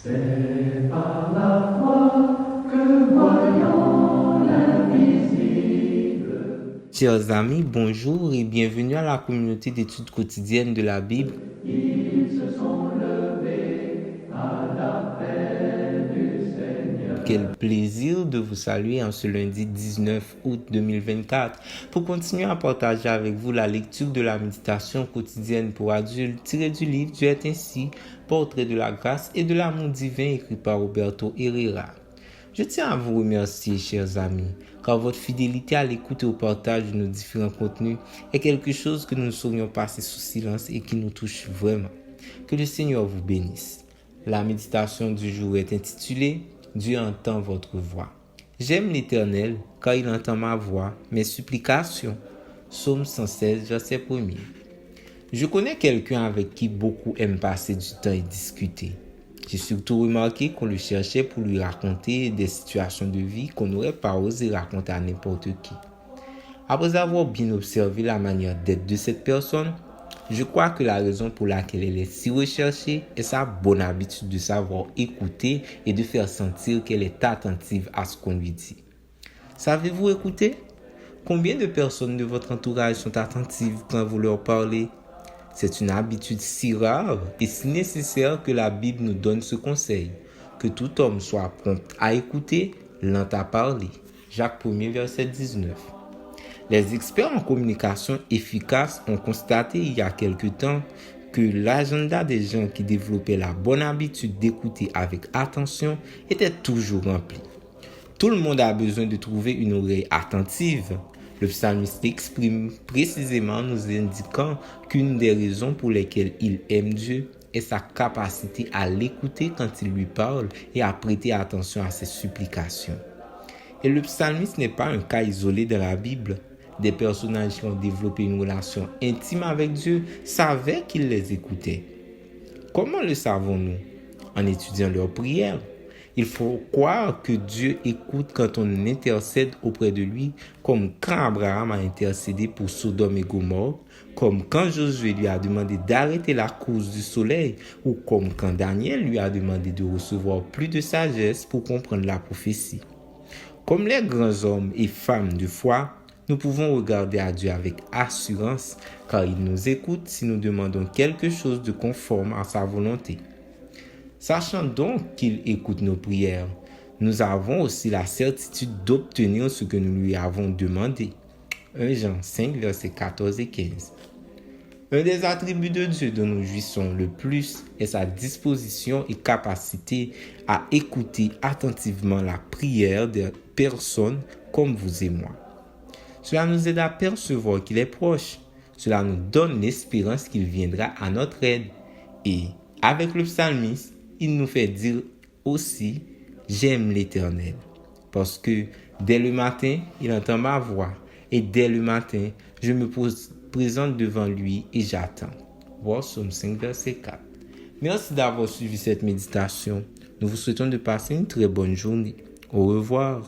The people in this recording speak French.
C'est par la foi que voyons l'invisible. Chers amis, bonjour et bienvenue à la communauté d'études quotidiennes de la Bible. Ils se sont levés à l'appel du Seigneur. Quel plaisir de vous saluer en ce lundi 19 août 2024 pour continuer à partager avec vous la lecture de la méditation quotidienne pour adultes tirée du livre Dieu est ainsi, portrait de la grâce et de l'amour divin écrit par Roberto Herrera. Je tiens à vous remercier, chers amis, car votre fidélité à l'écoute et au partage de nos différents contenus est quelque chose que nous ne saurions passer sous silence et qui nous touche vraiment. Que le Seigneur vous bénisse. La méditation du jour est intitulée « Dieu entend votre voix ». J'aime l'Éternel, car il entend ma voix, mes supplications. Psaume 116, verset 1er. Je connais quelqu'un avec qui beaucoup aiment passer du temps et discuter. J'ai surtout remarqué qu'on le cherchait pour lui raconter des situations de vie qu'on n'aurait pas osé raconter à n'importe qui. Après avoir bien observé la manière d'être de cette personne, je crois que la raison pour laquelle elle est si recherchée est sa bonne habitude de savoir écouter et de faire sentir qu'elle est attentive à ce qu'on lui dit. Savez-vous écouter? Combien de personnes de votre entourage sont attentives quand vous leur parlez? C'est une habitude si rare et si nécessaire que la Bible nous donne ce conseil, que tout homme soit prompt à écouter, lent à parler. Jacques 1er, verset 19. Les experts en communication efficace ont constaté il y a quelque temps que l'agenda des gens qui développaient la bonne habitude d'écouter avec attention était toujours rempli. Tout le monde a besoin de trouver une oreille attentive. Le psalmiste exprime précisément nous indiquant qu'une des raisons pour lesquelles il aime Dieu est sa capacité à l'écouter quand il lui parle et à prêter attention à ses supplications. Et le psalmiste n'est pas un cas isolé dans la Bible. Des personnages qui ont développé une relation intime avec Dieu savaient qu'il les écoutait. Comment le savons-nous? En étudiant leurs prières. Il faut croire que Dieu écoute quand on intercède auprès de lui, comme quand Abraham a intercédé pour Sodome et Gomorrhe, comme quand Josué lui a demandé d'arrêter la course du soleil, ou comme quand Daniel lui a demandé de recevoir plus de sagesse pour comprendre la prophétie. Comme les grands hommes et femmes de foi, nous pouvons regarder à Dieu avec assurance, car il nous écoute si nous demandons quelque chose de conforme à sa volonté. Sachant donc qu'il écoute nos prières, nous avons aussi la certitude d'obtenir ce que nous lui avons demandé. 1 Jean 5, versets 14 et 15. Un des attributs de Dieu dont nous jouissons le plus est sa disposition et capacité à écouter attentivement la prière des personnes comme vous et moi. Cela nous aide à percevoir qu'il est proche. Cela nous donne l'espérance qu'il viendra à notre aide. Et avec le psalmiste, il nous fait dire aussi « J'aime l'Éternel » parce que dès le matin, il entend ma voix et dès le matin, je me présente devant lui et j'attends. Voir Psaume 5, verset 4. Merci d'avoir suivi cette méditation. Nous vous souhaitons de passer une très bonne journée. Au revoir.